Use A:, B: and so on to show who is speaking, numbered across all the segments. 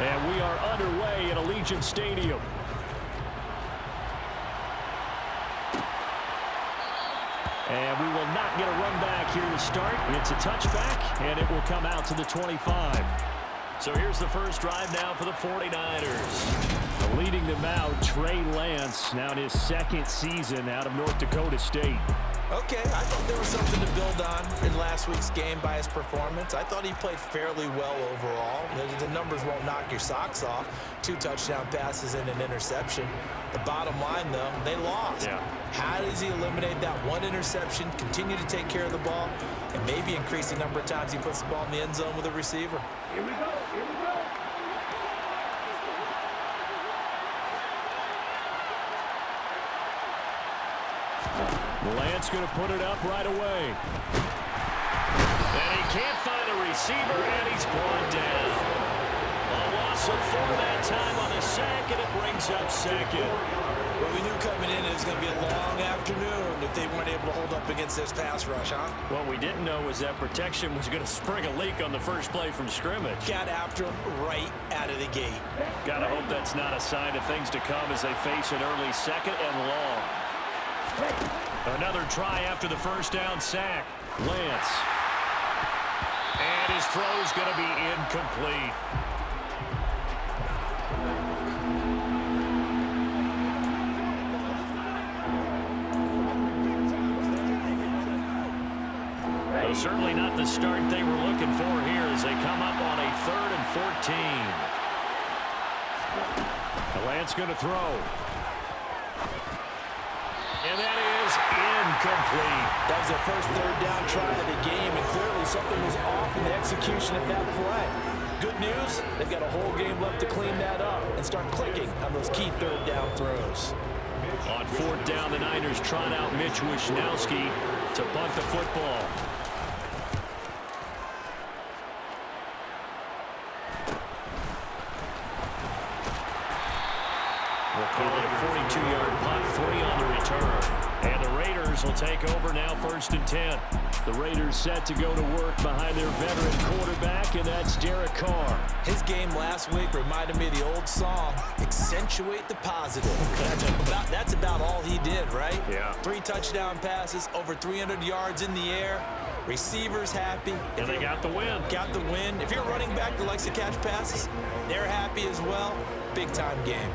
A: And we are underway at Allegiant Stadium. And we will not get a run back here to start. It's a touchback, and it will come out to the 25. So here's the first drive now for the 49ers. Leading them out, Trey Lance, now in his second season out of North Dakota State.
B: Okay, I thought there was something to build on in last week's game by his performance. I thought he played fairly well overall. The numbers won't knock your socks off. 2 touchdown passes and an interception. The bottom line, though, they lost.
A: Yeah.
B: How does he eliminate that one interception, continue to take care of the ball, and maybe increase the number of times he puts the ball in the end zone with a receiver?
C: Here we go. Here we go.
A: Lance going to put it up right away. And he can't find a receiver, and he's brought down. A loss of 4 that time on the sack, and it brings up second.
B: Well, we knew coming in it was going to be a long afternoon if they weren't able to hold up against this pass rush, huh?
A: What we didn't know was that protection was going to spring a leak on the first play from scrimmage.
B: Got after him right out of the gate.
A: Got to hope that's not a sign of things to come as they face an early second and long. Another try after the first down sack. Lance. And his throw's going to be incomplete. Well, certainly not the start they were looking for here as they come up on a 3rd and 14. Lance going to throw. And that is incomplete.
B: That was their first 3rd down try of the game, and clearly something was off in the execution of that play. Good news, they've got a whole game left to clean that up and start clicking on those key 3rd down throws.
A: On 4th down, the Niners trot out Mitch Wishnowski to punt the football. We'll call it a 42-yard punt, 3 on the return. And the Raiders will take over now, 1st and 10. The Raiders set to go to work behind their veteran quarterback, and that's Derek Carr.
B: His game last week reminded me of the old song, accentuate the positive. That's about all he did, right?
A: Yeah.
B: 3 touchdown passes, over 300 yards in the air. Receivers happy.
A: And they got the win.
B: Got the win. If you're a running back that likes to catch passes, they're happy as well. Big-time game.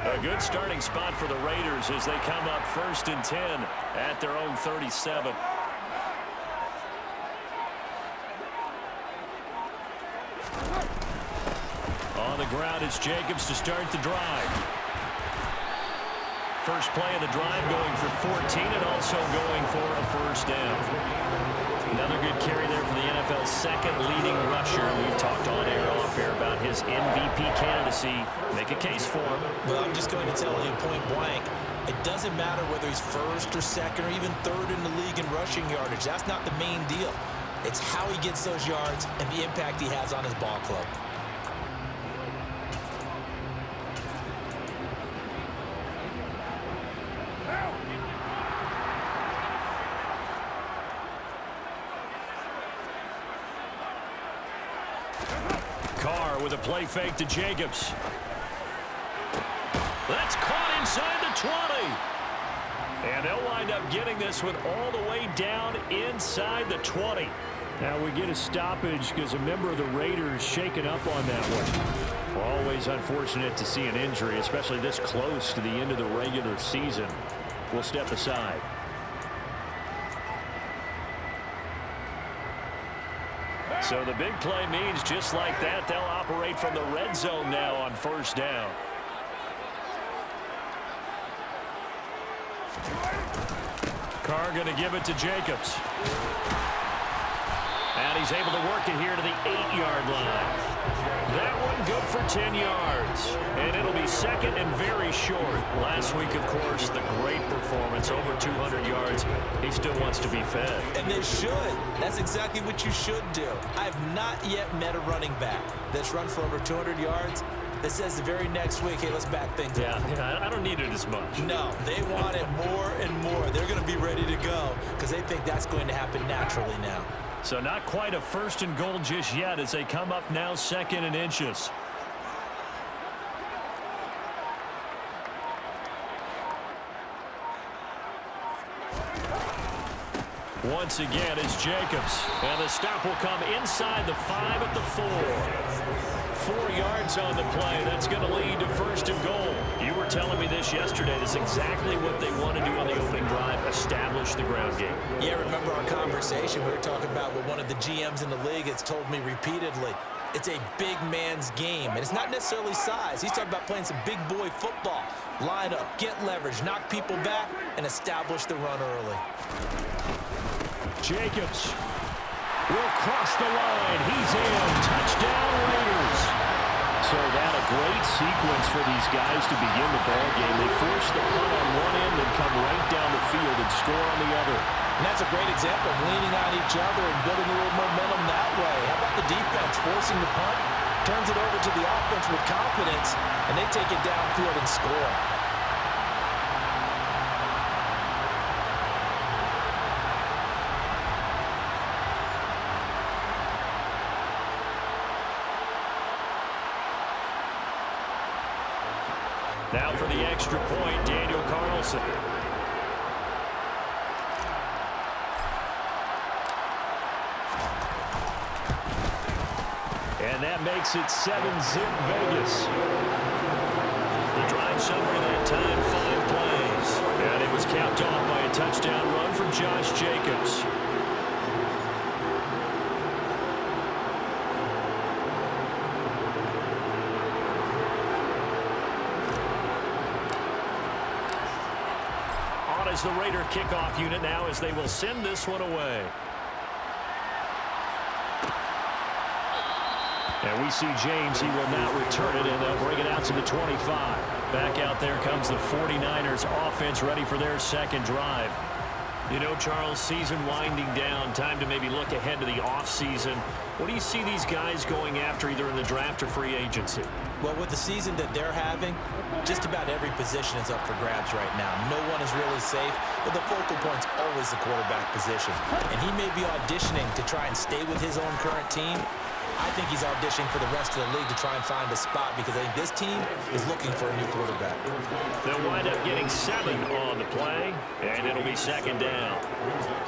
A: A good starting spot for the Raiders as they come up 1st and 10 at their own 37. On the ground, it's Jacobs to start the drive. First play of the drive going for 14 and also going for a 1st down. Another good carry there for the NFL's 2nd leading rusher. We've talked on air, off air about his MVP candidacy. Make a case for him.
B: Well, I'm just going to tell you point blank, it doesn't matter whether he's 1st or 2nd or even 3rd in the league in rushing yardage. That's not the main deal. It's how he gets those yards and the impact he has on his ball club.
A: Carr with a play fake to Jacobs. That's caught inside the 20. And they'll wind up getting this one all the way down inside the 20. Now we get a stoppage because a member of the Raiders shaken up on that one. Always unfortunate to see an injury, especially this close to the end of the regular season. We'll step aside. So the big play means just like that, they'll operate from the red zone now on 1st down. Carr going to give it to Jacobs. And he's able to work it here to the 8-yard line. That one good for 10 yards. And it'll be 2nd and very short. Last week, of course, the great performance performance, over 200 yards. He still wants to be fed.
B: And they should. That's exactly what you should do. I have not yet met a running back that's run for over 200 yards that says the very next week, hey, let's back things up.
A: Yeah, I don't need it as much.
B: No, they want it more and more. They're going to be ready to go because they think that's going to happen naturally now.
A: So not quite a 1st and goal just yet as they come up now 2nd and inches. Once again, it's Jacobs. And the stop will come inside the 5 at the 4. 4 yards on the play. That's going to lead to 1st and goal. You were telling me this yesterday. This is exactly what they want to do on the opening drive, establish the ground game.
B: Yeah, remember our conversation? We were talking about what one of the GMs in the league has told me repeatedly. It's a big man's game, and it's not necessarily size. He's talking about playing some big boy football. Line up, get leverage, knock people back, and establish the run early.
A: Jacobs will cross the line. He's in. Touchdown, Raiders. So that a great sequence for these guys to begin the ball game. They force the punt on one end and come right down the field and score on the other.
B: And that's a great example of leaning on each other and building a little momentum that way. How about the defense forcing the punt, turns it over to the offense with confidence, and they take it downfield and score.
A: Now for the extra point, Daniel Carlson. And that makes it 7-zip Vegas. The drive summary that time, 5 plays. And it was capped off by a touchdown run from Josh Jacobs. As the Raider kickoff unit now as they will send this one away. And we see James. He will not return it, and they'll bring it out to the 25. Back out there comes the 49ers offense ready for their 2nd drive. You know, Charles, season winding down, time to maybe look ahead to the offseason. What do you see these guys going after either in the draft or free agency?
B: Well, with the season that they're having, just about every position is up for grabs right now. No one is really safe, but the focal point's always the quarterback position. And he may be auditioning to try and stay with his own current team. I think he's auditioning for the rest of the league to try and find a spot because I think this team is looking for a new quarterback.
A: They'll wind up getting 7 on the play, and it'll be 2nd down.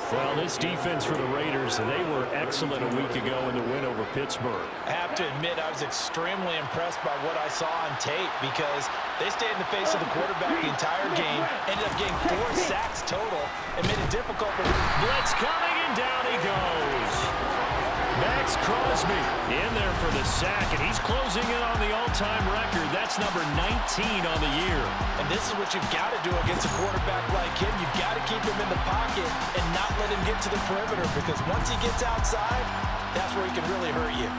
A: Well, this defense for the Raiders, they were excellent a week ago in the win over Pittsburgh.
B: I have to admit, I was extremely impressed by what I saw on tape because they stayed in the face of the quarterback the entire game, ended up getting 4 sacks total, and made it difficult for
A: blitz coming, and down he goes. Max Crosby in there for the sack, and he's closing in on the all-time record. That's number 19 on the year.
B: And this is what you've got to do against a quarterback like him. You've got to keep him in the pocket and not let him get to the perimeter because once he gets outside, that's where he can really hurt you.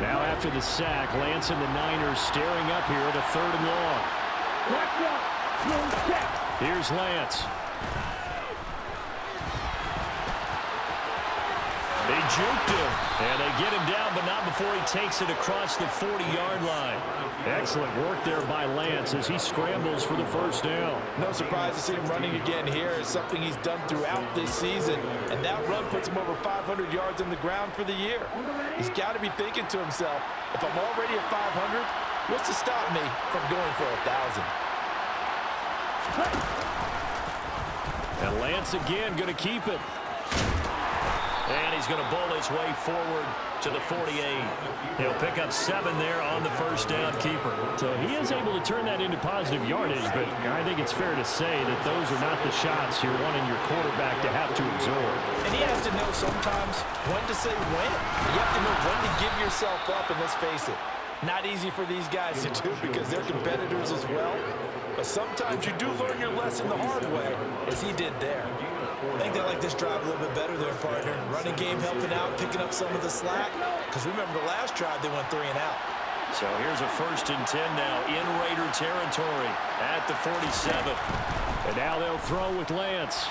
A: Now after the sack, Lance and the Niners staring up here at a 3rd and long. Here's Lance. They juked him, and they get him down, but not before he takes it across the 40-yard line. Excellent work there by Lance as he scrambles for the 1st down.
B: No surprise to see him running again here. It's something he's done throughout this season, and that run puts him over 500 yards on the ground for the year. He's got to be thinking to himself, if I'm already at 500, what's to stop me from going for 1,000?
A: And Lance again going to keep it. And he's going to bowl his way forward to the 48. He'll pick up 7 there on the 1st down keeper. So he is able to turn that into positive yardage, but I think it's fair to say that those are not the shots you're wanting your quarterback to have to absorb.
B: And he has to know sometimes when to say when. You have to know when to give yourself up, and let's face it, Not easy for these guys to do because they're competitors as well. But sometimes you do learn your lesson the hard way, as he did there. I think they like this drive a little bit better there, partner. Running game helping out, picking up some of the slack. Because remember the last drive, they went 3 and out.
A: So here's a 1st and 10 now in Raider territory at the 47. And now they'll throw with Lance.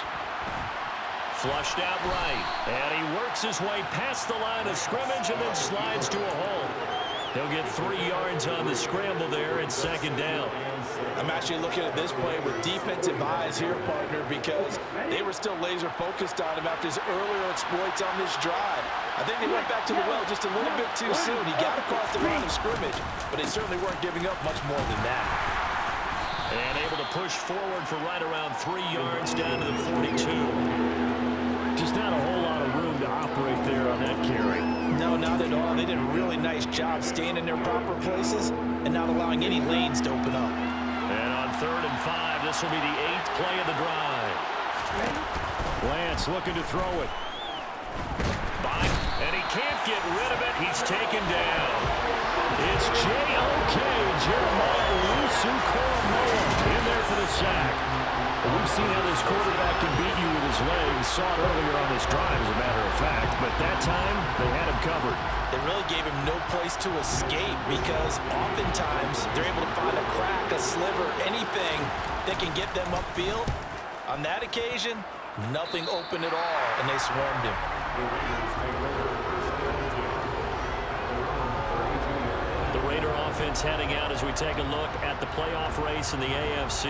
A: Flushed out right. And he works his way past the line of scrimmage and then slides to a hole. He'll get 3 yards on the scramble there at 2nd down.
B: I'm actually looking at this play with defensive eyes here, partner, because they were still laser focused on him after his earlier exploits on this drive. I think they went back to the well just a little bit too soon. He got across the line of scrimmage, but they certainly weren't giving up much more than that.
A: And able to push forward for right around 3 yards down to the 42. Just not a whole lot of room to operate there on that carry.
B: No, not at all. They did a really nice job staying in their proper places and not allowing any lanes to open up.
A: And on 3rd and 5, this will be the 8th play of the drive. Lance looking to throw it. And he can't get rid of it. He's taken down. It's J.O.K. Jeremiah Owusu-Koramoah in there for the sack. And we've seen how this quarterback can beat you with his legs. Saw it earlier on this drive, as a matter of fact. But that time, they had him covered.
B: They really gave him no place to escape because oftentimes they're able to find a crack, a sliver, anything that can get them upfield. On that occasion, nothing open at all, and they swarmed him.
A: The Raider offense heading out as we take a look at the playoff race in the AFC.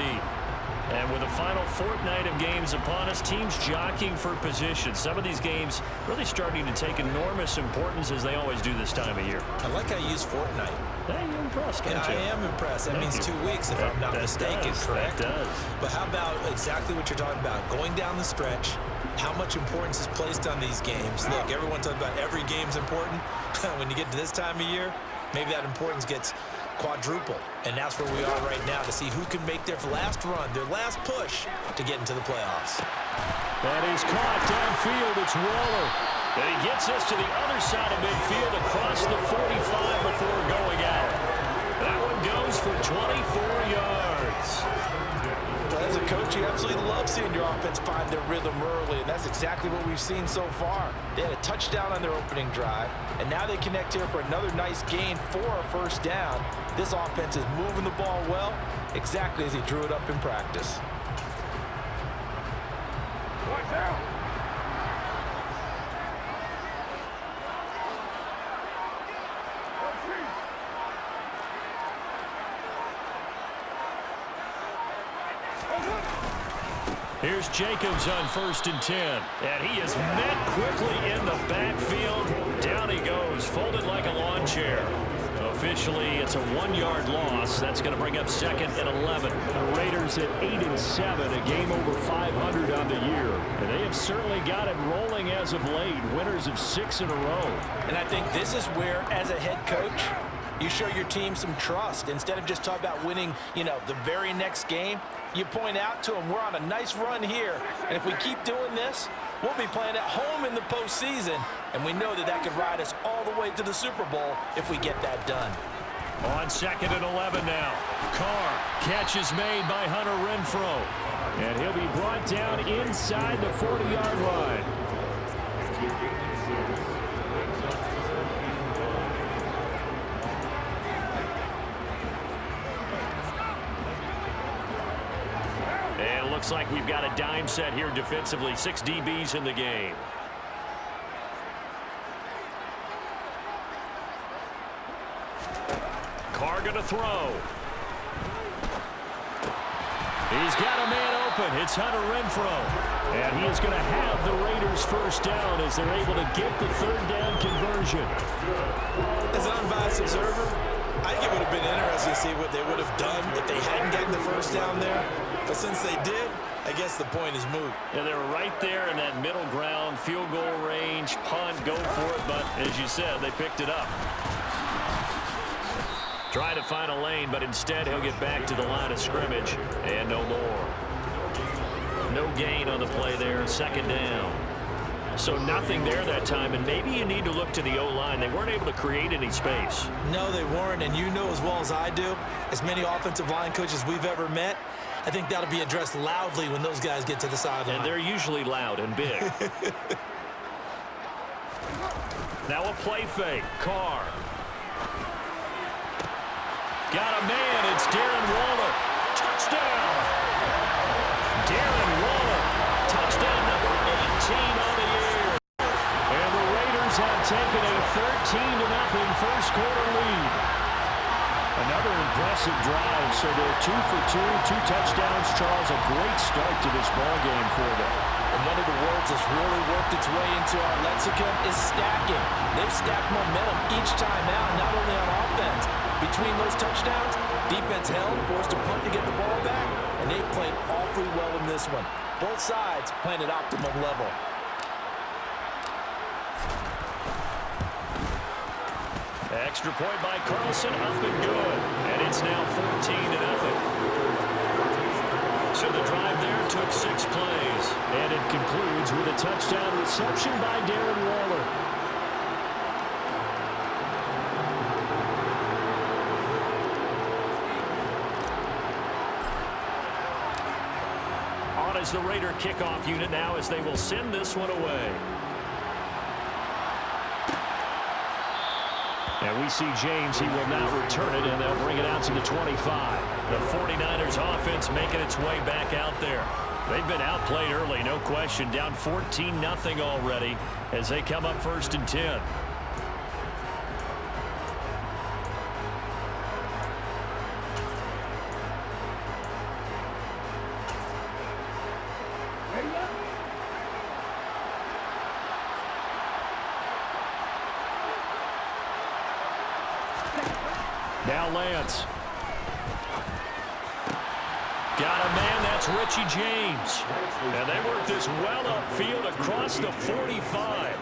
A: And with the final fortnight of games upon us, teams jockeying for position. Some of these games really starting to take enormous importance as they always do this time of year.
B: I like how you use fortnight.
A: Hey, you're impressed, don't you?
B: I am impressed. That means 2 weeks, if I'm not mistaken, correct?
A: That does.
B: But how about exactly what you're talking about? Going down the stretch, how much importance is placed on these games. Look, everyone talks about every game's important. When you get to this time of year, maybe that importance gets quadruple. And that's where we are right now to see who can make their last run, their last push to get into the playoffs.
A: That is caught downfield. It's Waller. And he gets us to the other side of midfield across the 45 before going out. That one goes for 24 yards.
B: Well, as a coach, you absolutely love seeing your offense find their rhythm early, and that's exactly what we've seen so far. They had a touchdown on their opening drive, and now they connect here for another nice gain for a 1st down. This offense is moving the ball well, exactly as he drew it up in practice.
C: Watch out!
A: Here's Jacobs on 1st and 10. And he is met quickly in the backfield. Down he goes, folded like a lawn chair. Officially, it's a 1-yard loss. That's going to bring up 2nd and 11. The Raiders at 8-7, a game over 500 on the year. And they have certainly got it rolling as of late. Winners of 6 in a row.
B: And I think this is where, as a head coach, you show your team some trust. Instead of just talking about winning, the very next game, you point out to them, we're on a nice run here. And if we keep doing this, we'll be playing at home in the postseason. And we know that that could ride us all the way to the Super Bowl if we get that done.
A: On 2nd and 11 now. Carr, catch is made by Hunter Renfrow. And he'll be brought down inside the 40-yard line. And it looks like we've got a dime set here defensively. 6 DBs in the game. Carr going to throw. He's got a man open. It's Hunter Renfrow. And he is going to have the Raiders 1st down as they're able to get the 3rd down conversion.
B: As an unbiased observer, I think it would have been interesting to see what they would have done if they hadn't gotten the 1st down there. But since they did, I guess the point is moot.
A: Yeah, they were right there in that middle ground, field goal range, punt, go for it. But as you said, they picked it up. Trying to find a lane, but instead he'll get back to the line of scrimmage. And no more. No gain on the play there, 2nd down. So nothing there that time, and maybe you need to look to the O-line. They weren't able to create any space.
B: No, they weren't, and you know as well as I do, as many offensive line coaches we've ever met, I think that'll be addressed loudly when those guys get to the sideline.
A: And they're usually loud and big. Now a play fake. Carr. Got a man. It's Darren Waller. Touchdown. Darren Waller. Touchdown number 18 on the year. And the Raiders have taken a 13-0 first quarter lead. Another impressive drive, so they're 2 for 2 touchdowns. Charles, a great start to this ball game for them.
B: And one of the words that's really worked its way into our lexicon is stacking. They've stacked momentum each time out, not only on offense. Between those touchdowns, defense held, forced a punt to get the ball back, and they played awfully well in this one. Both sides playing at optimum level.
A: Extra point by Carlson, up and good. And it's now 14-0. So the drive there took 6 plays. And it concludes with a touchdown reception by Darren Waller. On is the Raider kickoff unit now as they will send this one away. And we see James. He will now return it, and they'll bring it out to the 25. The 49ers offense making its way back out there. They've been outplayed early, no question. Down 14-0 already as they come up 1st and 10. Now Lance. Got a man, that's Richie James. And they work this well upfield across the 45.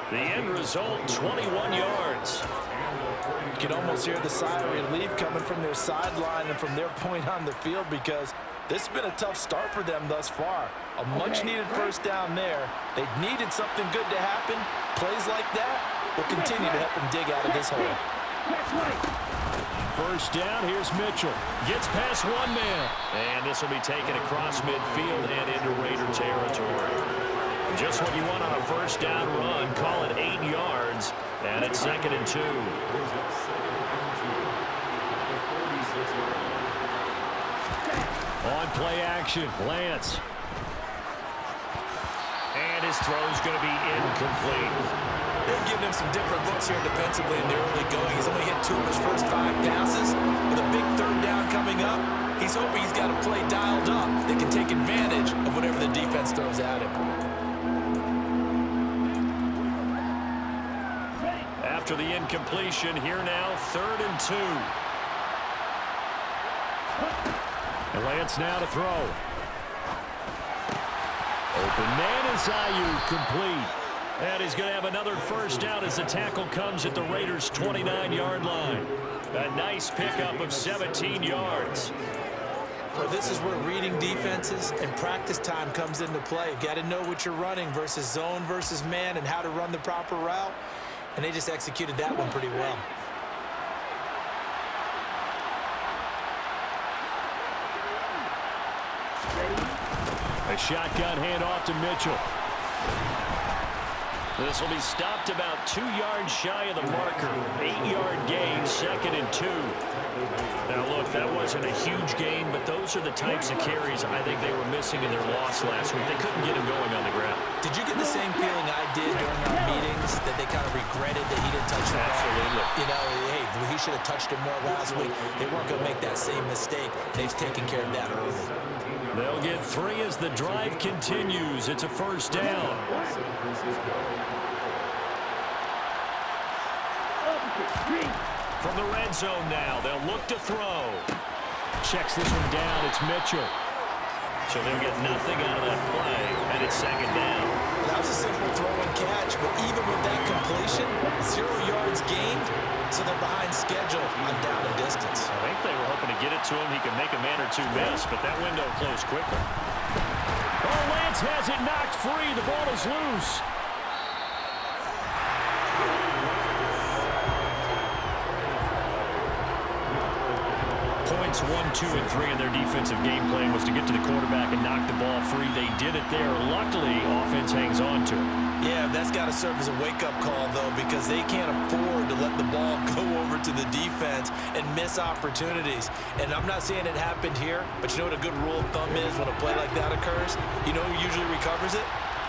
A: The end result, 21 yards.
B: You can almost hear the sigh of relief coming from their sideline and from their point on the field because this has been a tough start for them thus far. A much-needed first down there. They needed something good to happen. Plays like that will continue to help them dig out of this hole.
A: First down, here's Mitchell. Gets past one man. And this will be taken across midfield and into Raider territory. Just what you want on a first down run. Call it 8 yards. And it's 2nd and 2. On play action, Lance. And his throw's going to be incomplete.
B: They're giving him some different looks here defensively in the early going. He's only hit 2 of his first 5 passes. With a big 3rd down coming up, he's hoping he's got a play dialed up that can take advantage of whatever the defense throws at him.
A: After the incompletion, here now, 3rd and 2. And Lance now to throw. Open man is Ayuk, complete. And he's going to have another first down as the tackle comes at the Raiders' 29-yard line. A nice pickup of 17 yards.
B: Well, this is where reading defenses and practice time comes into play. You got to know what you're running versus zone versus man and how to run the proper route. And they just executed that one pretty well.
A: A shotgun handoff to Mitchell. This will be stopped about 2 yards shy of the marker. 8-yard gain, 2nd and 2. Now, look, that wasn't a huge gain, but those are the types of carries I think they were missing in their loss last week. They couldn't get him going on the ground.
B: Did you get the same feeling I did during our meetings, that they kind of regretted that he didn't touch the ball?
A: Absolutely.
B: You know, hey, he should have touched it more last week. They weren't going to make that same mistake. They've taken care of that early.
A: They'll get 3 as the drive continues. It's a first down. From the red zone now, they'll look to throw. Checks this one down. It's Mitchell. So they'll get nothing out of that play, and it's 2nd down.
B: That was a simple throw and catch, but even with that completion, 0 yards gained, so they're behind schedule on down and distance.
A: I think they were hoping to get it to him. He could make a man or 2 miss, but that window closed quickly. Oh, Lance has it knocked free. The ball is loose. sequence 1, 2, and 3 in their defensive game plan was to get to the quarterback and knock the ball free. They did it there. Luckily, offense hangs on to it.
B: Yeah, that's got to serve as a wake-up call, though, because they can't afford to let the ball go over to the defense and miss opportunities. And I'm not saying it happened here, but you know what a good rule of thumb is when a play like that occurs? You know who usually recovers it?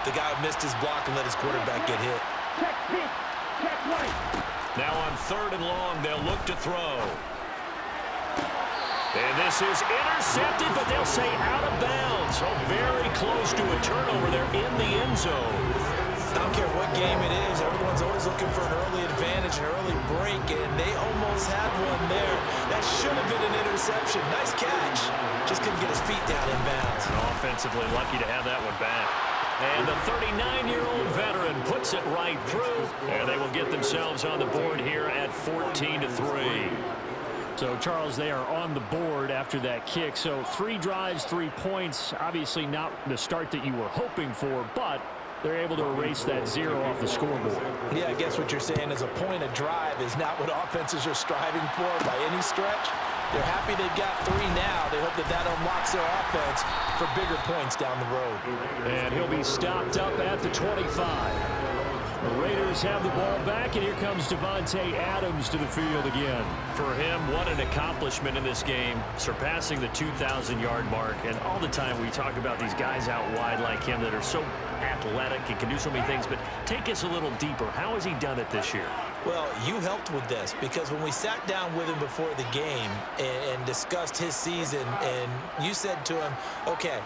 B: The guy who missed his block and let his quarterback get hit.
C: Check pitch. Check right.
A: Now on 3rd and long, they'll look to throw. And this is intercepted, but they'll say out of bounds. So very close to a turnover there in the end zone.
B: I don't care what game it is. Everyone's always looking for an early advantage, an early break, and they almost had one there. That should have been an interception. Nice catch. Just couldn't get his feet down in bounds.
A: And offensively lucky to have that one back. And the 39-year-old veteran puts it right through, and they will get themselves on the board here at 14-3. So, Charles, they are on the board after that kick. So 3 drives, 3 points. Obviously not the start that you were hoping for, but they're able to erase that 0 off the scoreboard.
B: Yeah, I guess what you're saying is a point of drive is not what offenses are striving for by any stretch. They're happy they've got 3 now. They hope that that unlocks their offense for bigger points down the road.
A: And he'll be stopped up at the 25. The Raiders have the ball back, and here comes Davante Adams to the field again. For him, what an accomplishment in this game, surpassing the 2,000-yard mark. And all the time we talk about these guys out wide like him that are so athletic and can do so many things. But take us a little deeper. How has he done it this year?
B: Well, you helped with this because when we sat down with him before the game and discussed his season, and you said to him, okay,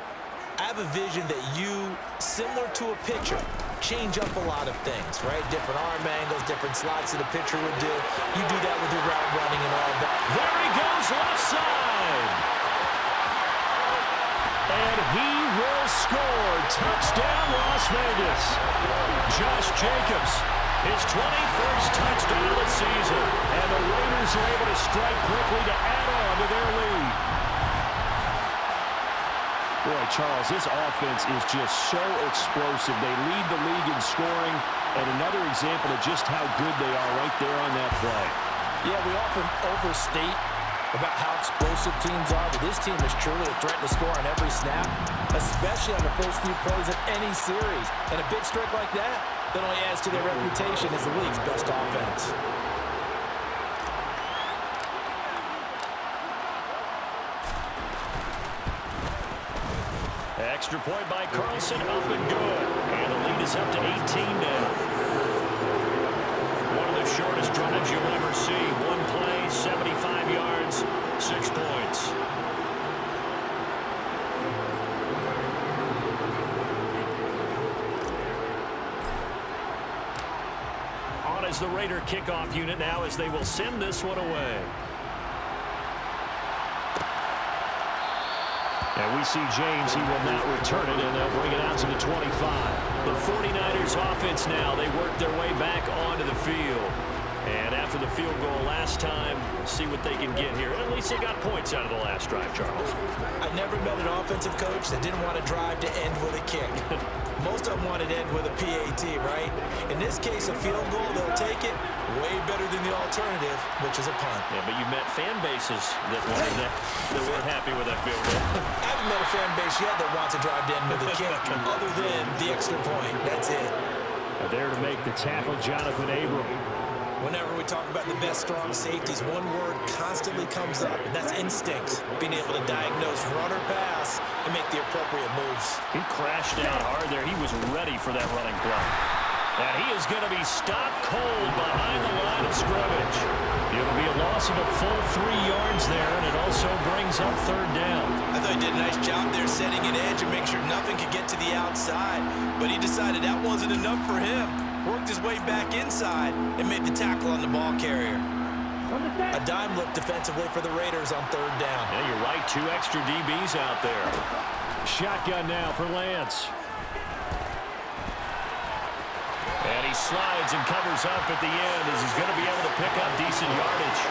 B: I have a vision that you, similar to a pitcher, change up a lot of things, right? Different arm angles, different slots that a pitcher would do. You do that with your route running and all that.
A: There he goes, left side. And he will score. Touchdown, Las Vegas. Josh Jacobs, his 21st touchdown of the season. And the Raiders are able to strike quickly to add on to their lead. Boy, Charles, this offense is just so explosive. They lead the league in scoring, and another example of just how good they are right there on that play.
B: Yeah, we often overstate about how explosive teams are, but this team is truly a threat to score on every snap, especially on the first few plays of any series. And a big streak like that only adds to their reputation as the league's best offense.
A: Extra point by Carlson, up and good. And the lead is up to 18 now. One of the shortest drives you'll ever see. One play, 75 yards, 6 points. On is the Raider kickoff unit now as they will send this one away. And we see James, he will not return it, and they'll bring it out to the 25. The 49ers offense now, they work their way back onto the field. And after the field goal last time, see what they can get here. At least they got points out of the last drive, Charles.
B: I never met an offensive coach that didn't want to drive to end with a kick. Most of them wanted to end with a PAT, right? In this case, a field goal, they'll take it. Way better than the alternative, which is a punt.
A: Yeah, but you met fan bases that wanted that weren't happy with that field goal.
B: I haven't met a fan base yet that wants to drive to end with a kick, other than the extra point. That's it.
A: There to make the tackle, Jonathan Abram.
B: Whenever we talk about the best strong safeties, one word constantly comes up, and that's instincts. Being able to diagnose run or pass and make the appropriate moves.
A: He crashed down hard there. He was ready for that running play. And he is going to be stopped cold behind the line of scrimmage. It'll be a loss of a full 3 yards there, and it also brings up 3rd down.
B: I thought he did a nice job there setting an edge and make sure nothing could get to the outside, but he decided that wasn't enough for him. Worked his way back inside and made the tackle on the ball carrier. A dime look defensively for the Raiders on 3rd down.
A: Yeah, you're right. 2 extra DBs out there. Shotgun now for Lance. And he slides and covers up at the end as he's going to be able to pick up decent yardage.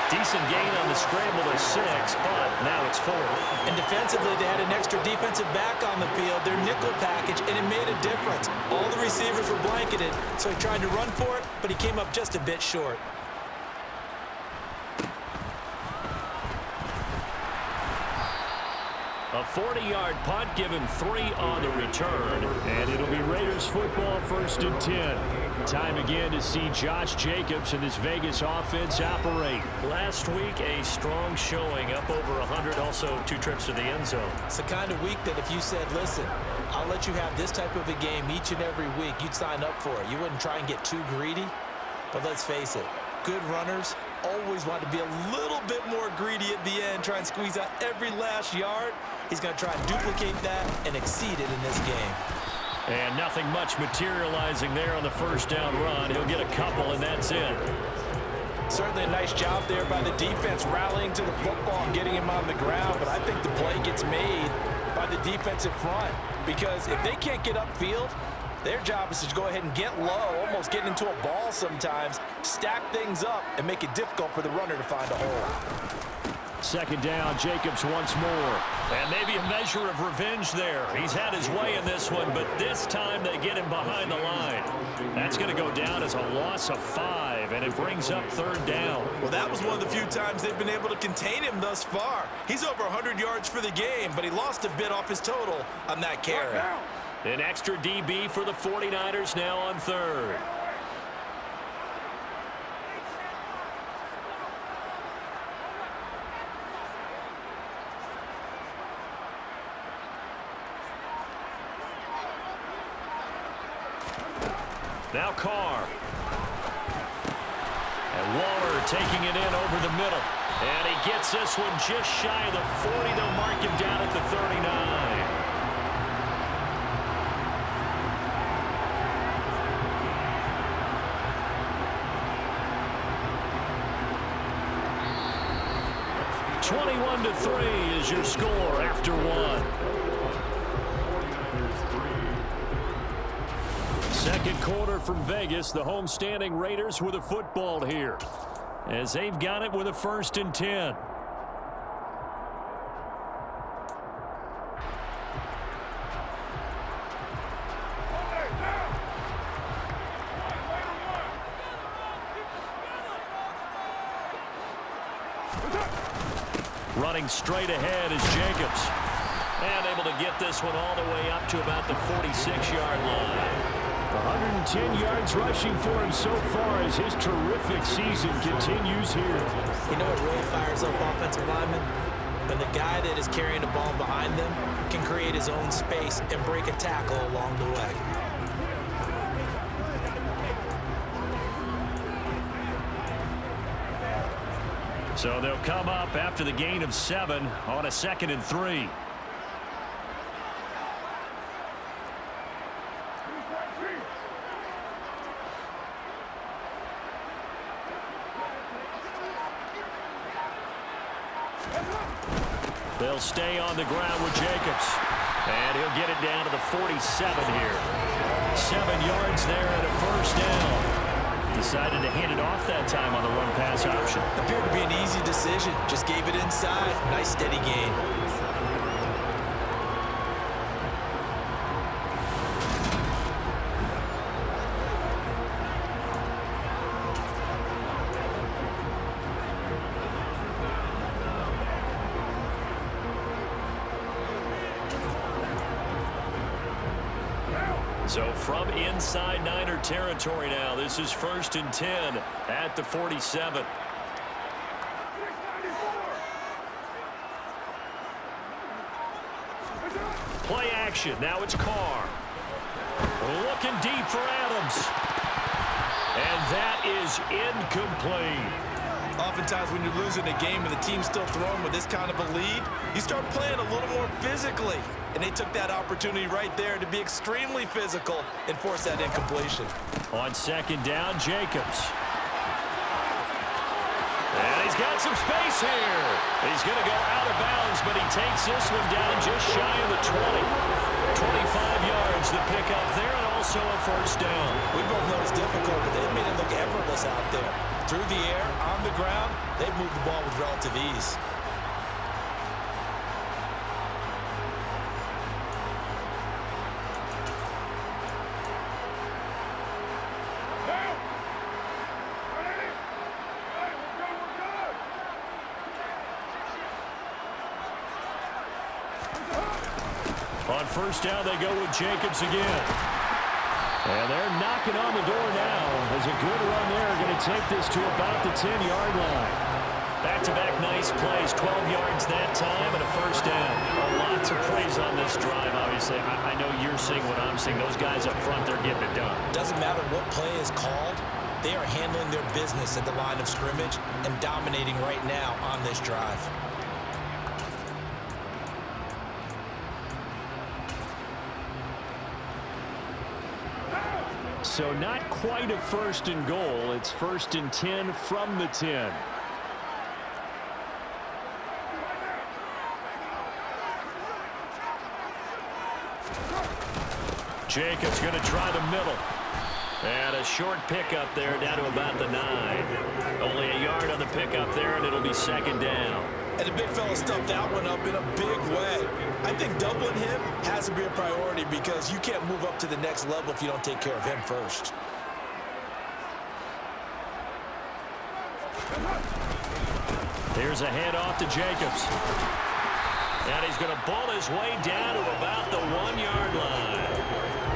A: Decent gain on the scramble of 6, but now it's 4th.
B: And defensively, they had an extra defensive back on the field, their nickel package, and it made a difference. All the receivers were blanketed, so he tried to run for it, but he came up just a bit short.
A: A 40-yard punt, given 3 on the return. And it'll be Raiders football, 1st and 10. Time again to see Josh Jacobs and this Vegas offense operate. Last week, a strong showing, up over 100, also 2 trips to the end zone.
B: It's the kind of week that if you said, listen, I'll let you have this type of a game each and every week, you'd sign up for it. You wouldn't try and get too greedy. But let's face it, good runners always want to be a little bit more greedy at the end, try and squeeze out every last yard. He's going to try and duplicate that and exceed it in this game.
A: And nothing much materializing there on the first down run. He'll get a couple, and that's it.
B: Certainly a nice job there by the defense rallying to the football and getting him on the ground. But I think the play gets made by the defensive front, because if they can't get upfield, their job is to go ahead and get low, almost get into a ball sometimes, stack things up, and make it difficult for the runner to find a hole.
A: 2nd down, Jacobs once more. And maybe a measure of revenge there. He's had his way in this one, but this time they get him behind the line. That's going to go down as a loss of 5, and it brings up 3rd down.
B: Well, that was one of the few times they've been able to contain him thus far. He's over 100 yards for the game, but he lost a bit off his total on that carry.
A: An extra DB for the 49ers now on 3rd. Now Carr. And Waller taking it in over the middle. And he gets this one just shy of the 40. They'll mark him down at the 39. (21-3) is your score after 1. Second quarter from Vegas. The homestanding Raiders with a football here, as they've got it with a 1st and 10. Running straight ahead is Jacobs. And able to get this one all the way up to about the 46-yard line. 110 yards rushing for him so far as his terrific season continues here.
B: You know what really fires up offensive linemen? When the guy that is carrying the ball behind them can create his own space and break a tackle along the way.
A: So they'll come up after the gain of 7 on a 2nd and 3. They'll stay on the ground with Jacobs. And he'll get it down to the 47 here. 7 yards there and a 1st down. Decided to hand it off that time on the run-pass option.
B: Appeared to be an easy decision. Just gave it inside. Nice steady gain.
A: So from inside Niner territory now, this is 1st and 10 at the 47. Play action. Now it's Carr. Looking deep for Adams. And that is incomplete.
B: Oftentimes when you're losing a game and the team's still throwing with this kind of a lead, you start playing a little more physically. And they took that opportunity right there to be extremely physical and force that incompletion.
A: On 2nd down, Jacobs. And he's got some space here. He's going to go out of bounds, but he takes this one down just shy of the 20. 25 yards to pick up there, and also a 1st down.
B: We both know it's difficult, but they've made it look effortless out there. Through the air, on the ground, they've moved the ball with relative ease.
A: first down, they go with Jacobs again. And they're knocking on the door now. As a good run there, going to take this to about the 10-yard line. Back-to-back nice plays, 12 yards that time and a first down. Lots of plays on this drive, obviously. I know you're seeing what I'm seeing. Those guys up front, they're getting it done.
B: Doesn't matter what play is called. They are handling their business at the line of scrimmage and dominating right now on this drive.
A: So not quite a first and goal. It's first and 10 from the 10. Jacobs going to try the middle. And a short pickup there down to about the 9. Only a yard on the pickup there, and it'll be second down.
B: And the big fella stuffed that one up in a big way. I think doubling him has to be a priority because you can't move up to the next level if you don't take care of him first.
A: Here's a handoff to Jacobs. And he's going to ball his way down to about the 1-yard line.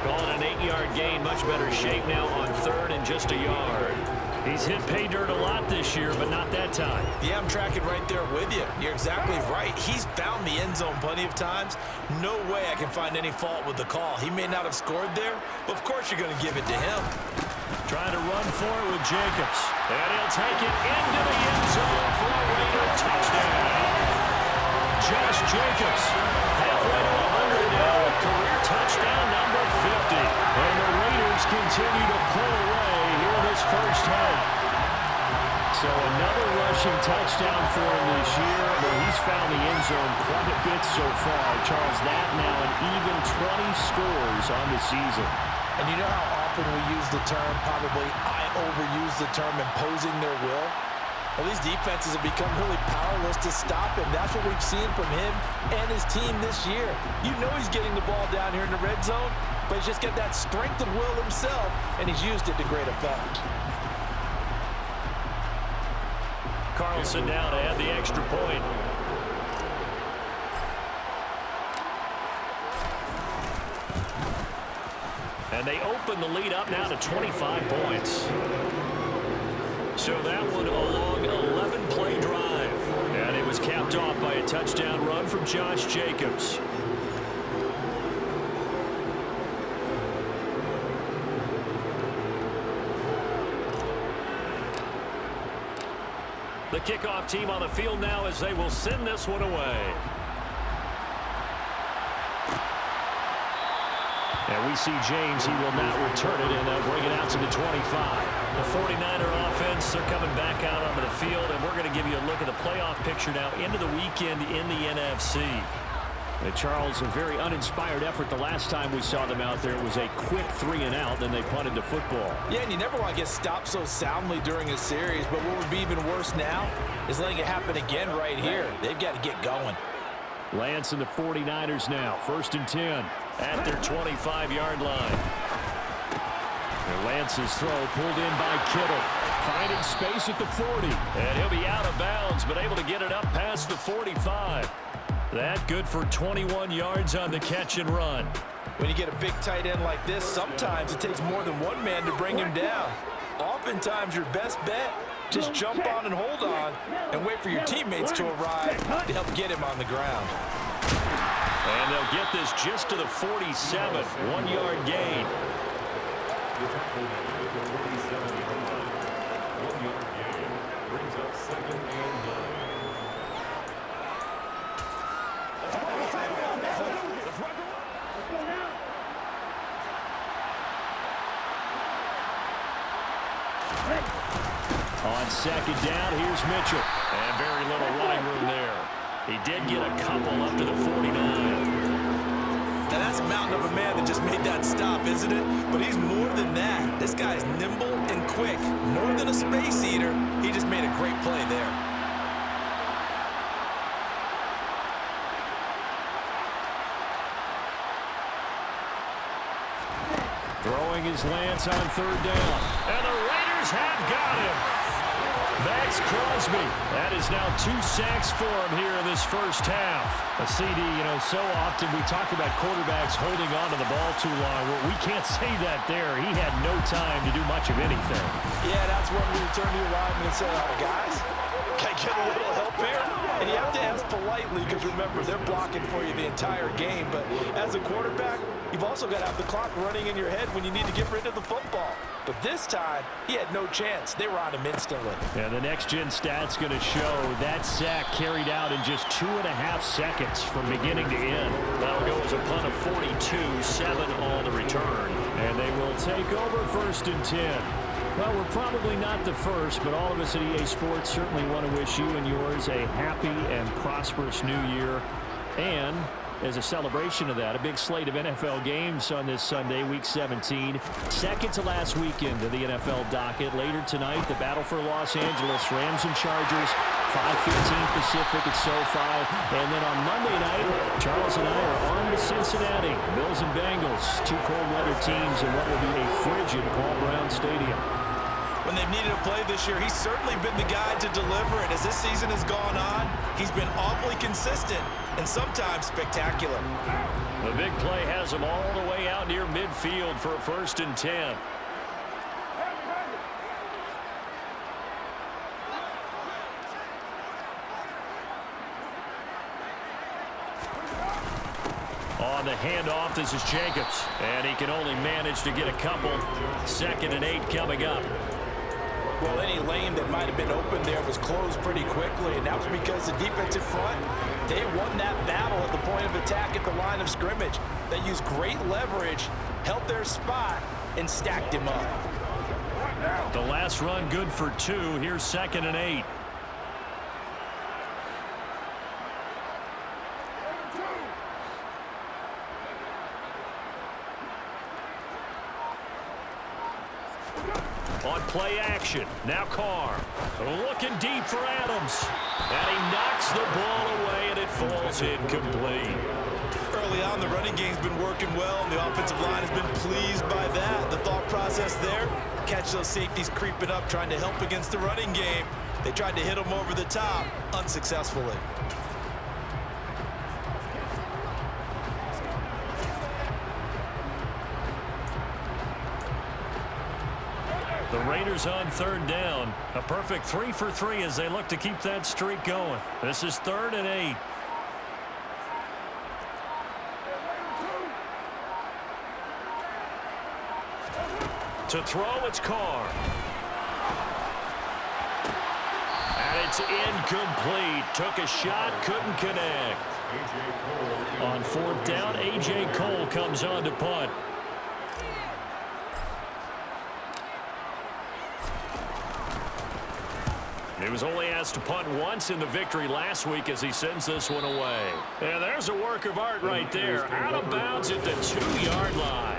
A: Calling an 8-yard gain, much better shape now on third and just a yard. He's hit pay dirt a lot this year, but not that time.
B: Yeah, I'm tracking right there with you. You're exactly right. He's found the end zone plenty of times. No way I can find any fault with the call. He may not have scored there, but of course you're going to give it to him.
A: Trying to run for it with Jacobs. And he'll take it into the end zone for a Raider touchdown. Josh Jacobs, halfway to 100 now with career touchdown number 50. And the Raiders continue to pull away here in this first half. So another rushing touchdown for him this year. Well, he's found the end zone quite a bit so far. Charles, that now an even 20 scores on the season.
B: And you know how often we use the term, probably I overuse the term imposing their will? Well, these defenses have become really powerless to stop him. That's what we've seen from him and his team this year. You know he's getting the ball down here in the red zone, but he's just got that strength of will himself, and he's used it to great effect.
A: Carlson down to add the extra point. And they open the lead up now to 25 points. So that one a long 11-play drive. And it was capped off by a touchdown run from Josh Jacobs. The kickoff team on the field now as they will send this one away. And we see James, he will not return it, and they'll bring it out to the 25. The 49er offense, they're coming back out onto the field, and we're going to give you a look at the playoff picture now into the weekend in the NFC. And Charles, a very uninspired effort the last time we saw them out there. It was a quick 3-and-out, then they punted the football.
B: Yeah, and you never want to get stopped so soundly during a series, but what would be even worse now is letting it happen again right here. They've got to get going.
A: Lance and the 49ers now, first and 10 at their 25-yard line. And Lance's throw pulled in by Kittle, finding space at the 40. And he'll be out of bounds, but able to get it up past the 45. That good for 21 yards on the catch and run.
B: When you get a big tight end like this, sometimes it takes more than one man to bring him down. Oftentimes, your best bet, just jump on and hold on and wait for your teammates to arrive to help get him on the ground.
A: And they'll get this just to the 47, 1-yard gain. On second down, here's Mitchell. And very little running room there. He did get a couple up to the 49.
B: Now that's a mountain of a man that just made that stop, isn't it? But he's more than that. This guy's nimble and quick. More than a space eater, he just made a great play there.
A: Throwing his Lance on third down. And the Raiders have got him. Max Crosby. That is now 2 sacks for him here in this first half. A CD, you know, so often we talk about quarterbacks holding on to the ball too long. Well, we can't say that there. He had no time to do much of anything.
B: Yeah, that's when we turn to your lineman and say, oh, guys, can I get a little help here? And you have to ask politely because, remember, they're blocking for you the entire game. But as a quarterback, you've also got to have the clock running in your head when you need to get rid of the football. But this time, he had no chance. They were on him instantly.
A: And the next-gen stat's going to show that sack carried out in just 2.5 seconds from beginning to end. That'll go as a punt of 42, 7 on the return. And they will take over 1st and 10. Well, we're probably not the first, but all of us at EA Sports certainly want to wish you and yours a happy and prosperous new year. And as a celebration of that, a big slate of NFL games on this Sunday, Week 17. Second to last weekend of the NFL docket. Later tonight, the battle for Los Angeles, Rams and Chargers, 5:15 Pacific at SoFi. And then on Monday night, Charles and I are on to Cincinnati. Bills and Bengals, 2 cold weather teams in what will be a frigid Paul Brown Stadium.
B: When they've needed a play this year, he's certainly been the guy to deliver. And as this season has gone on, he's been awfully consistent and sometimes spectacular.
A: The big play has him all the way out near midfield for a 1st and 10. On the handoff, this is Jacobs. And he can only manage to get a couple. 2nd and 8 coming up.
B: Well, any lane that might have been open there was closed pretty quickly, and that was because the defensive front, they won that battle at the point of attack at the line of scrimmage. They used great leverage, held their spot, and stacked him up.
A: The last run good for 2. Here's 2nd and 8. On play action, now Carr. Looking deep for Adams. And he knocks the ball away, and it falls incomplete.
B: Early on, the running game's been working well, and the offensive line has been pleased by that. The thought process there, catch those safeties creeping up, trying to help against the running game. They tried to hit them over the top, unsuccessfully.
A: The Raiders on 3rd down. A perfect 3 for 3 as they look to keep that streak going. This is 3rd and 8. To throw, it's Carr. And it's incomplete. Took a shot, couldn't connect. On 4th down, A.J. Cole comes on to punt. He was only asked to punt once in the victory last week as he sends this one away. And there's a work of art right there. Out of bounds at the 2-yard line.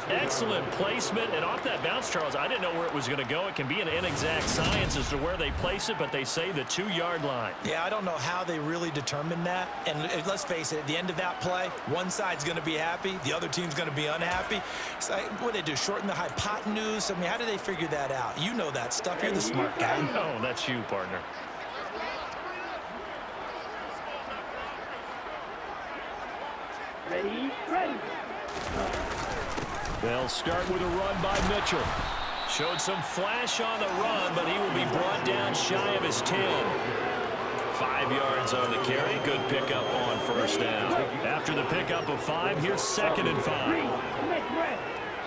A: Excellent placement. And off that bounce, Charles, I didn't know where it was going to go. It can be an inexact science as to where they place it, but they say the 2-yard line.
B: Yeah, I don't know how they really determine that. And let's face it, at the end of that play, one side's going to be happy, the other team's going to be unhappy. It's like, what do they do, shorten the hypotenuse? I mean, how do they figure that out? You know that stuff. You're the smart guy.
A: No, that's you, partner.
C: Ready, ready.
A: They'll start with a run by Mitchell. Showed some flash on the run, but he will be brought down shy of his 10. 5 yards on the carry. Good pickup on 1st down. After the pickup of 5, here's 2nd and 5.
C: Make red.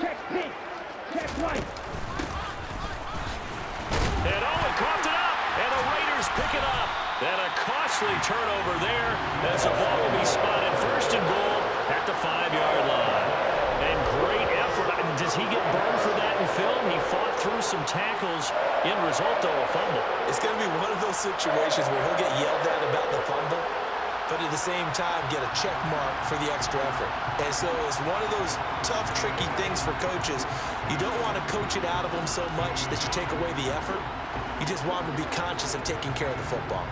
C: Check pink. Check white.
A: And he coughed it up. And the Raiders pick it up. And a costly turnover there as the ball will be spotted 1st and goal at the 5-yard line. And great effort. Does he get burned for that in film? He fought through some tackles. End result, though, a fumble.
B: It's going to be one of those situations where he'll get yelled at about the fumble, but at the same time get a check mark for the extra effort. And so it's one of those tough, tricky things for coaches. You don't want to coach it out of them so much that you take away the effort. You just want them to be conscious of taking care of the football.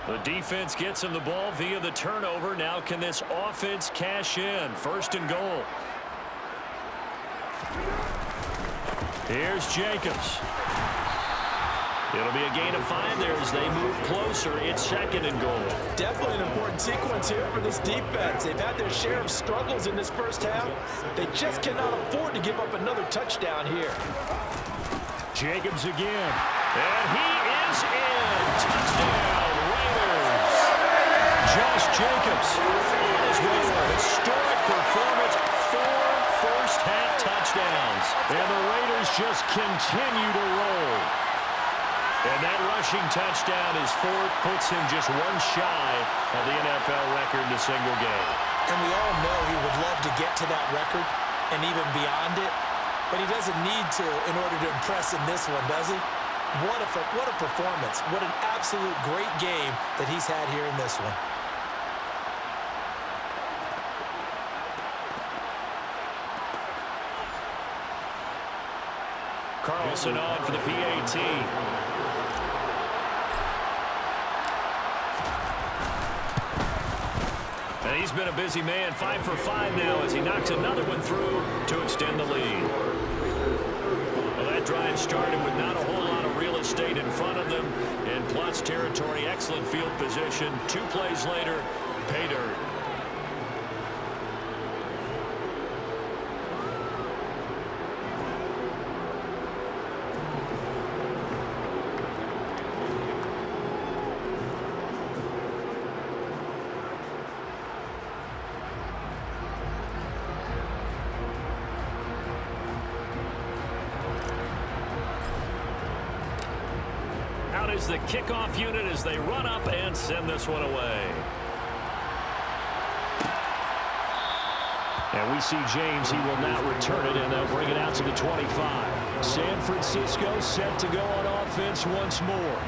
A: The defense gets him the ball via the turnover. Now can this offense cash in? 1st and goal. Here's Jacobs. It'll be a gain of 5 there as they move closer. It's 2nd and goal.
B: Definitely an important sequence here for this defense. They've had their share of struggles in this first half. They just cannot afford to give up another touchdown here.
A: Jacobs again. And he is in. Touchdown, Raiders. Josh Jacobs on his way to a historic performance. 4 first-half touchdowns. And the Raiders just continue to roll. And that rushing touchdown, his 4th, puts him just 1 shy of the NFL record in a single game.
B: And we all know he would love to get to that record and even beyond it, but he doesn't need to in order to impress in this one, does he? What a performance. What an absolute great game that he's had here in this one.
A: Carlson on for the PAT. And he's been a busy man, 5 for 5 now as he knocks another one through to extend the lead. Well, that drive started with not a whole lot of real estate in front of them. In plus territory, excellent field position. 2 plays later, pay dirt. Is the kickoff unit as they run up and send this one away. And we see James. He will now return it, and they'll bring it out to the 25. San Francisco set to go on offense once more.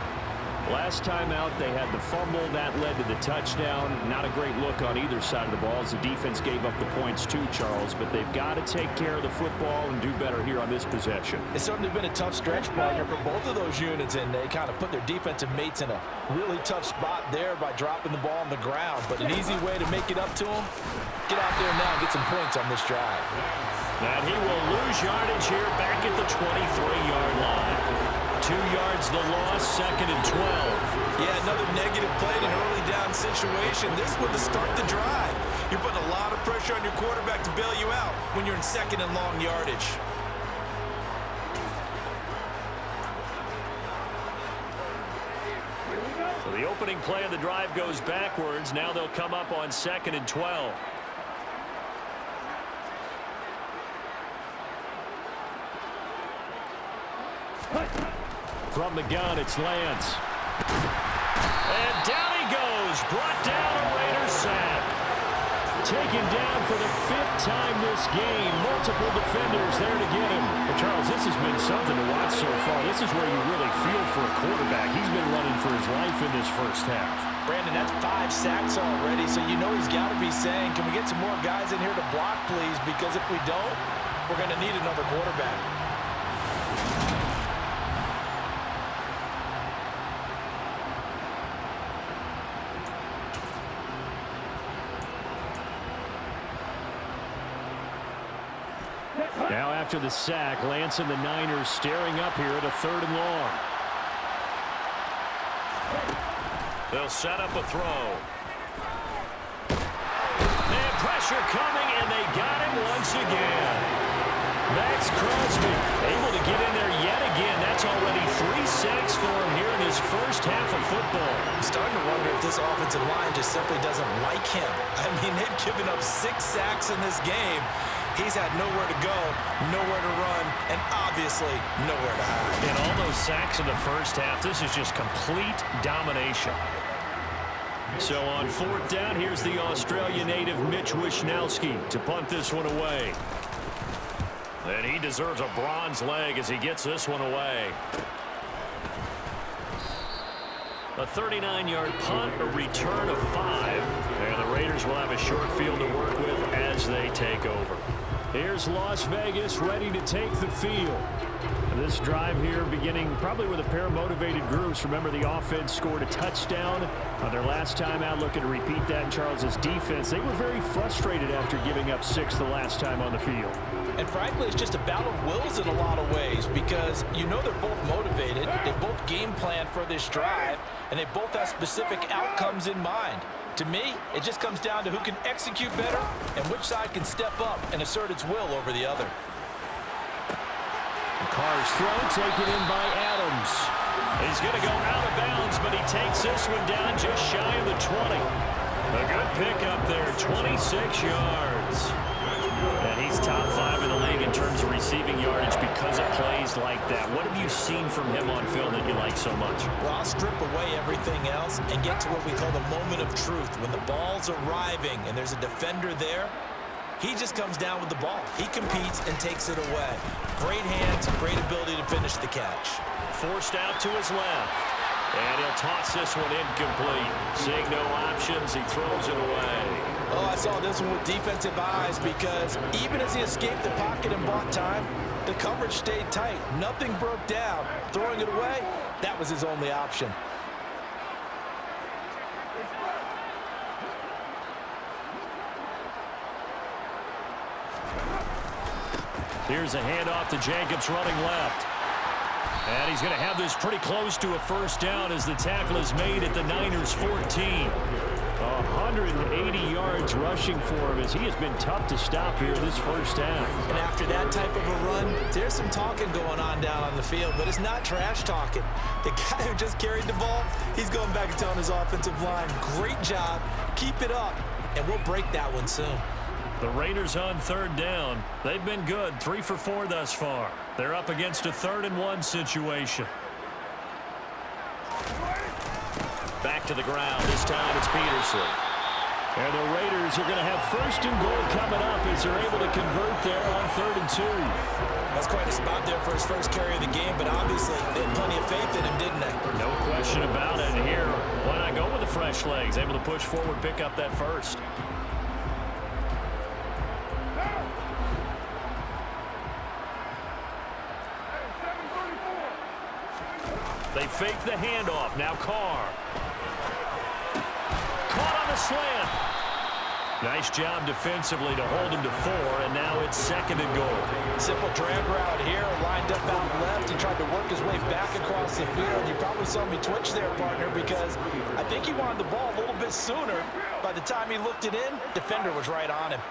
A: Last time out, they had the fumble. That led to the touchdown. Not a great look on either side of the ball as the defense gave up the points too, Charles. But they've got to take care of the football and do better here on this possession.
B: It's certainly been a tough stretch, partner, for both of those units, and they kind of put their defensive mates in a really tough spot there by dropping the ball on the ground. But an easy way to make it up to them, get out there now and get some points on this drive.
A: And he will lose yardage here back at the 23-yard line. 2 yards the loss, 2nd and 12.
B: Yeah, another negative play in an early down situation. This one to start the drive. You're putting a lot of pressure on your quarterback to bail you out when you're in 2nd and long yardage.
A: So the opening play of the drive goes backwards. Now they'll come up on 2nd and 12. From the gun, it's Lance. And down he goes. Brought down a Raiders sack. Taken down for the 5th time this game. Multiple defenders there to get him. But Charles, this has been something to watch so far. This is where you really feel for a quarterback. He's been running for his life in this first half.
B: Brandon, that's 5 sacks already, so you know he's got to be saying, can we get some more guys in here to block, please? Because if we don't, we're going to need another quarterback.
A: Now after the sack, Lance and the Niners staring up here at a 3rd and long. They'll set up a throw. And pressure coming, and they got him once again. Max Crosby able to get in there yet again. That's already 3 sacks for him here in his first half of football.
B: I'm starting to wonder if this offensive line just simply doesn't like him. I mean, they've given up 6 sacks in this game. He's had nowhere to go, nowhere to run, and obviously nowhere to hide.
A: And all those sacks in the first half, this is just complete domination. So on 4th down, here's the Australia native Mitch Wishnowsky to punt this one away. And he deserves a bronze leg as he gets this one away. A 39-yard punt, a return of 5. And the Raiders will have a short field to work with as they take over. Here's Las Vegas ready to take the field. This drive here beginning probably with a pair of motivated groups. Remember, the offense scored a touchdown on their last time out. Looking to repeat that in Charles's defense. They were very frustrated after giving up 6 the last time on the field.
B: And frankly, it's just a battle of wills in a lot of ways because you know they're both motivated, they both game plan for this drive, and they both have specific outcomes in mind. To me, it just comes down to who can execute better and which side can step up and assert its will over the other.
A: Carr's throw taken in by Adams. He's going to go out of bounds, but he takes this one down just shy of the 20. A good pickup there, 26 yards. And he's top 5 in the league in terms of receiving yardage because of plays like that. What have you seen from him on film that you like so much?
B: Well, I'll strip away everything else and get to what we call the moment of truth. When the ball's arriving and there's a defender there, he just comes down with the ball. He competes and takes it away. Great hands, great ability to finish the catch.
A: Forced out to his left. And he'll toss this one incomplete. Seeing no options, he throws it away.
B: Oh, I saw this one with defensive eyes because even as he escaped the pocket and bought time, the coverage stayed tight. Nothing broke down. Throwing it away, that was his only option.
A: Here's a handoff to Jacobs running left. And he's going to have this pretty close to a first down as the tackle is made at the Niners' 14. 180 yards rushing for him as he has been tough to stop here this first half.
B: And after that type of a run, there's some talking going on down on the field, but it's not trash talking. The guy who just carried the ball, he's going back and telling his offensive line, great job, keep it up, and we'll break that one soon.
A: The Raiders on third down. They've been good, 3 for 4 thus far. They're up against a 3rd-and-1 situation. Back to the ground. This time it's Peterson. And the Raiders are going to have 1st and goal coming up as they're able to convert there on 3rd and 2.
B: That's quite a spot there for his first carry of the game, but obviously they had plenty of faith in him, didn't they?
A: No question about it. And here, why not go with the fresh legs? Able to push forward, pick up that first. They fake the handoff. Now Carr. Caught on the slant. Nice job defensively to hold him to 4, and now it's 2nd and goal.
B: Simple drag route here, lined up out left. He tried to work his way back across the field. You probably saw me twitch there, partner, because I think he wanted the ball a little bit sooner. By the time he looked it in, defender was right on him.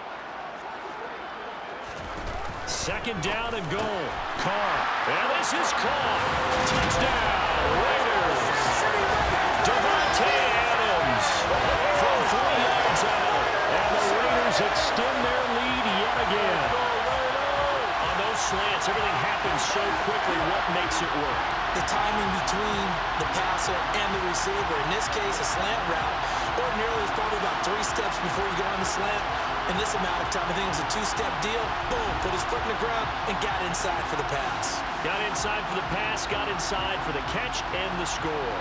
A: 2nd down and goal. Carr. And this is caught. Touchdown, Raiders. Davante Adams from 3 yards out. And the Raiders extend their lead yet again. On those slants, everything happens so quickly. What makes it work?
B: The timing between the passer and the receiver. In this case, a slant route. Ordinarily, it's probably about 3 steps before you go on the slant. In this amount of time, I think it was a 2-step deal. Boom, put his foot in the ground and got inside for the pass.
A: Got inside for the pass, got inside for the catch and the score.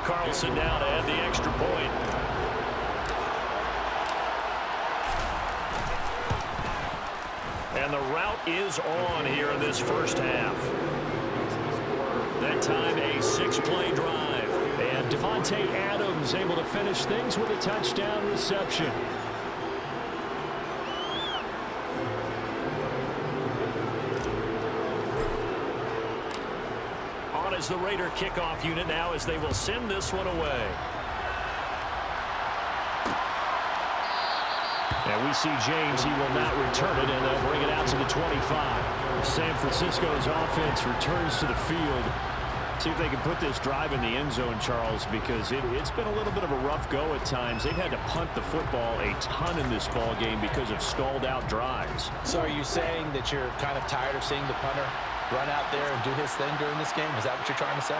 A: Carlson down to add the extra point. And the route is on here in this first half. That time a 6-play drive. And Davante Adams able to finish things with a touchdown reception. On is the Raider kickoff unit now as they will send this one away. And we see James, he will not return it, and they'll bring it out to the 25. San Francisco's offense returns to the field. See if they can put this drive in the end zone, Charles, because it's been a little bit of a rough go at times. They've had to punt the football a ton in this ball game because of stalled out drives.
B: So are you saying that you're kind of tired of seeing the punter run out there and do his thing during this game? Is that what you're trying to say?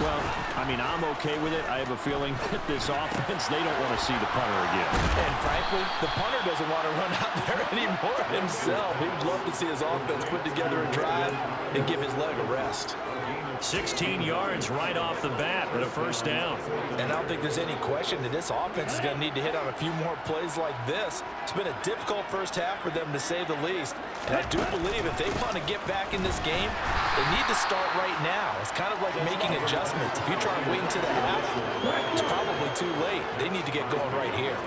A: Well, I mean, I'm okay with it. I have a feeling that this offense, they don't want to see the punter again.
B: And frankly, the punter doesn't want to run out there anymore himself. He'd love to see his offense put together a drive and give his leg a rest.
A: 16 yards right off the bat and a first down.
B: And I don't think there's any question that this offense is going to need to hit on a few more plays like this. It's been a difficult first half for them, to say the least. And I do believe if they want to get back in this game, they need to start right now. It's kind of like making adjustments. If you try to wait until the half, it's probably too late. They need to get going right here.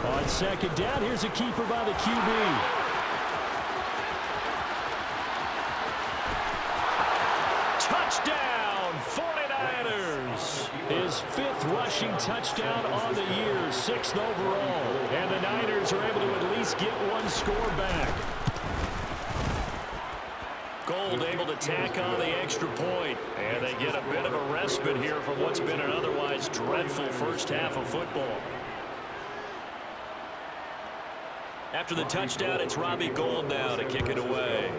A: On second down, here's a keeper by the QB. Touchdown, 49ers. His 5th rushing touchdown on the year, 6th overall. And the Niners are able to at least get one score back. Gold able to tack on the extra point. And they get a bit of a respite here from what's been an otherwise dreadful first half of football. After the touchdown, it's Robbie Gould now to kick it away.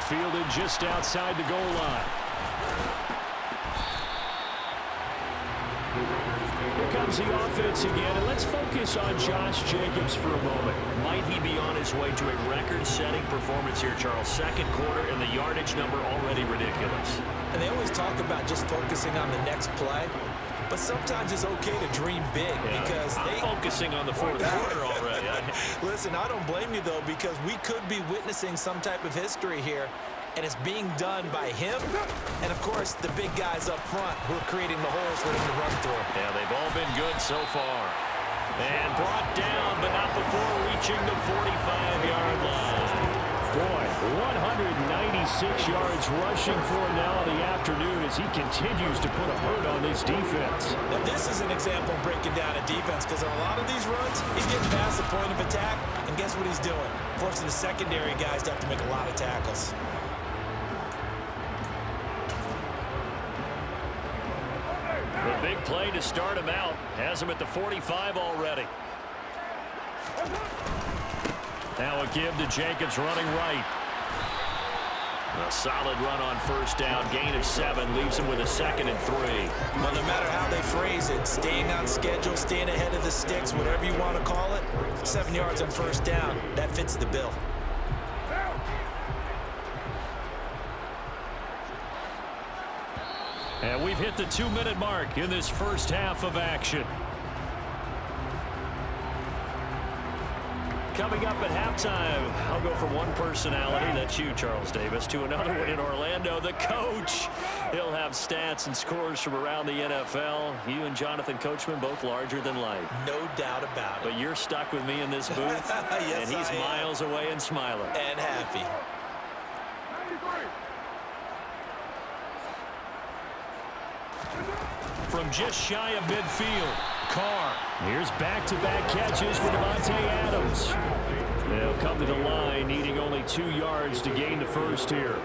A: Fielded just outside the goal line. Here comes the offense again, and let's focus on Josh Jacobs for a moment. Might he be on his way to a record-setting performance here, Charles? Second quarter, and the yardage number already ridiculous.
B: And they always talk about just focusing on the next play. But sometimes it's okay to dream big, because
A: I'm focusing on the fourth quarter already.
B: Listen, I don't blame you, though, because we could be witnessing some type of history here, and it's being done by him and, of course, the big guys up front who are creating the holes for him to run through.
A: Yeah, they've all been good so far. And brought down, but not before reaching the 45-yard line. Boy, 196 yards rushing for him now in the afternoon as he continues to put a hurt on this defense.
B: Now, this is an example of breaking down a defense, because on a lot of these runs, he's getting past the point of attack, and guess what he's doing? Forcing the secondary guys to have to make a lot of tackles.
A: The big play to start him out has him at the 45 already. Now a give to Jacobs running right. A solid run on first down. Gain of 7 leaves him with a 2nd and 3.
B: Well, no matter how they phrase it, staying on schedule, staying ahead of the sticks, whatever you want to call it, 7 yards on first down, that fits the bill.
A: And we've hit the 2-minute mark in this first half of action. Coming up at halftime, I'll go from one personality, that's you, Charles Davis, to another one in Orlando, the coach. He'll have stats and scores from around the NFL. You and Jonathan Coachman, both larger than life.
B: No doubt about it.
A: But you're stuck with me in this booth,
B: yes,
A: and he's miles away and smiling.
B: And happy.
A: From just shy of midfield, Carr. Here's back-to-back catches for Devontae Adams. They'll come to the line, needing only 2 yards to gain the first here.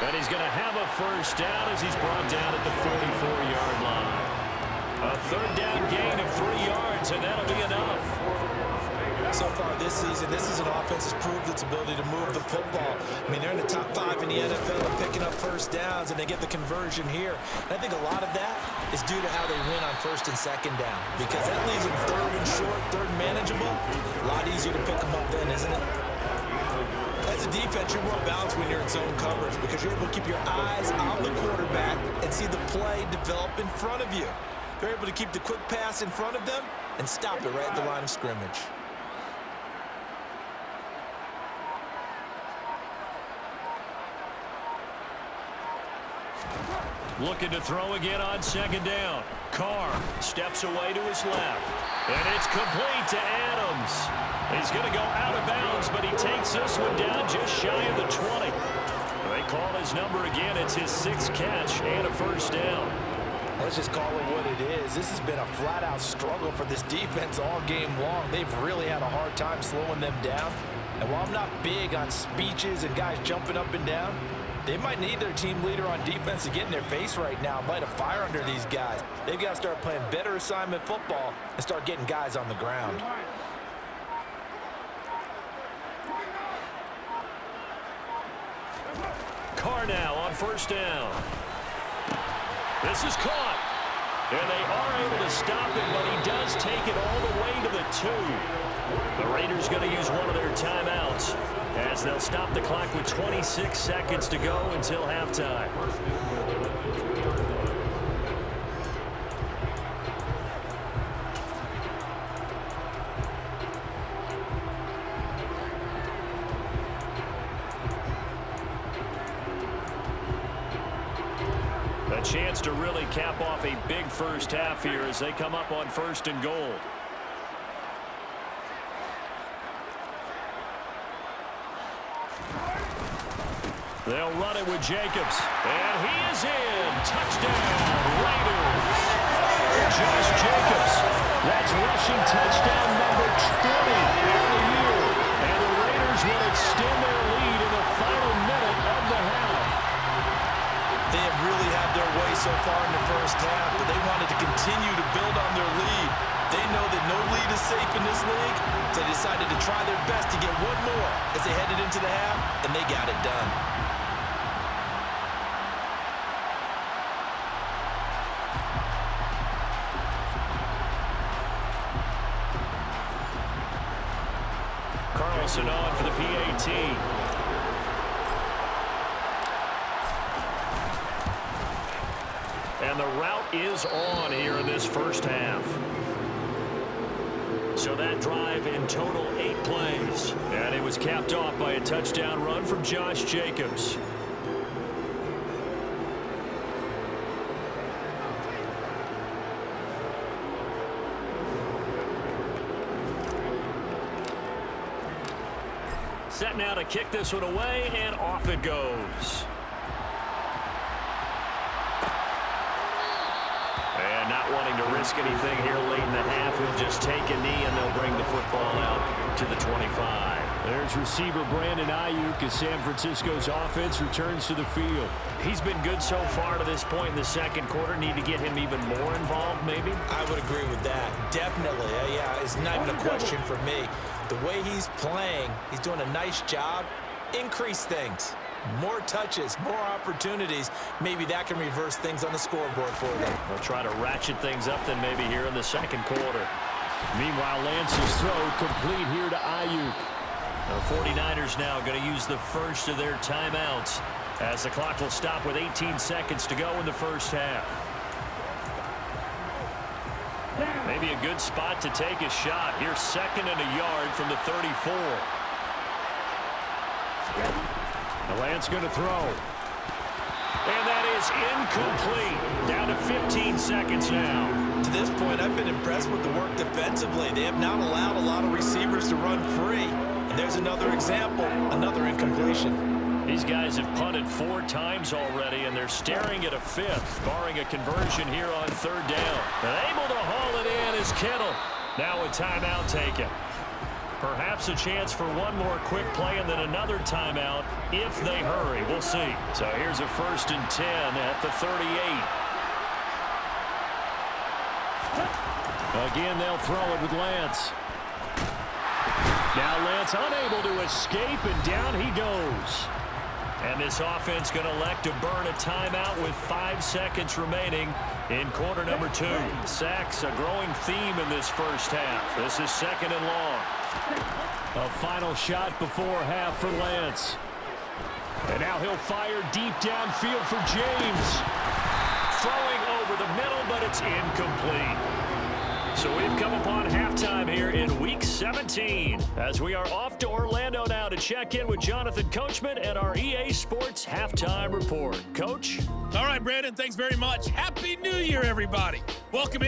A: And he's going to have a first down as he's brought down at the 44-yard line. A third down gain of 3 yards, and that'll be enough.
B: So far this season, this is an offense that's proved its ability to move the football. I mean, they're in the top 5 in the NFL of picking up first downs, and they get the conversion here. And I think a lot of that is due to how they win on first and second down, because that leaves them third and short, third and manageable. A lot easier to pick them up then, isn't it? As a defense, you're more balanced when you're in zone coverage, because you're able to keep your eyes on the quarterback and see the play develop in front of you. They're able to keep the quick pass in front of them and stop it right at the line of scrimmage.
A: Looking to throw again on second down. Carr steps away to his left. And it's complete to Adams. He's going to go out of bounds, but he takes this one down just shy of the 20. They call his number again. It's his 6th catch and a first down.
B: Let's just call it what it is. This has been a flat-out struggle for this defense all game long. They've really had a hard time slowing them down. And while I'm not big on speeches and guys jumping up and down, they might need their team leader on defense to get in their face right now and light a fire under these guys. They've got to start playing better assignment football and start getting guys on the ground.
A: Carr now on first down. This is caught. And they are able to stop it, but he does take it all the way to the 2. The Raiders going to use one of their timeouts as they'll stop the clock with 26 seconds to go until halftime. A chance to really cap off a big first half here as they come up on 1st and goal. They'll run it with Jacobs. And he is in. Touchdown, Raiders. Josh Jacobs. That's rushing touchdown number 20 of the year. And the Raiders will extend their lead in the final minute of the half.
B: They have really had their way so far in the first half, but they wanted to continue to build on their lead. They know that no lead is safe in this league, so they decided to try their best to get one more as they headed into the half, and they got it done.
A: Carlson on for the PAT. And the route is on here in this first half. So that drive in total 8 plays. And it was capped off by a touchdown run from Josh Jacobs. Set now to kick this one away, and off it goes. And not wanting to risk anything here late in the half, he'll just take a knee, and they'll bring the football out to the 25. There's receiver Brandon Ayuk as San Francisco's offense returns to the field. He's been good so far to this point in the second quarter. Need to get him even more involved, maybe?
B: I would agree with that. Definitely. Yeah, it's not even a question for me. The way he's playing, he's doing a nice job. Increase things. More touches, more opportunities. Maybe that can reverse things on the scoreboard for them.
A: They'll try to ratchet things up then maybe here in the second quarter. Meanwhile, Lance's throw complete here to Ayuk. The 49ers now going to use the first of their timeouts as the clock will stop with 18 seconds to go in the first half. Maybe a good spot to take a shot. Here's 2nd and a yard from the 34. The Lance going to throw. And that is incomplete. Down to 15 seconds now.
B: To this point, I've been impressed with the work defensively. They have not allowed a lot of receivers to run free. And there's another example, another incompletion.
A: These guys have punted 4 times already, and they're staring at a 5th, barring a conversion here on 3rd down. And able to haul it in is Kittle. Now a timeout taken. Perhaps a chance for one more quick play and then another timeout if they hurry. We'll see. So here's a 1st and 10 at the 38. Again, they'll throw it with Lance. Now Lance unable to escape, and down he goes. And this offense going to elect to burn a timeout with 5 seconds remaining in quarter number 2. Sacks, a growing theme in this first half. This is 2nd and long. A final shot before half for Lance. And now he'll fire deep downfield for James. Throwing over the middle, but it's incomplete. So we've come upon halftime here in Week 17 as we are off to Orlando now to check in with Jonathan Coachman and our EA Sports Halftime Report. Coach?
D: All right, Brandon, thanks very much. Happy New Year, everybody. Welcome in.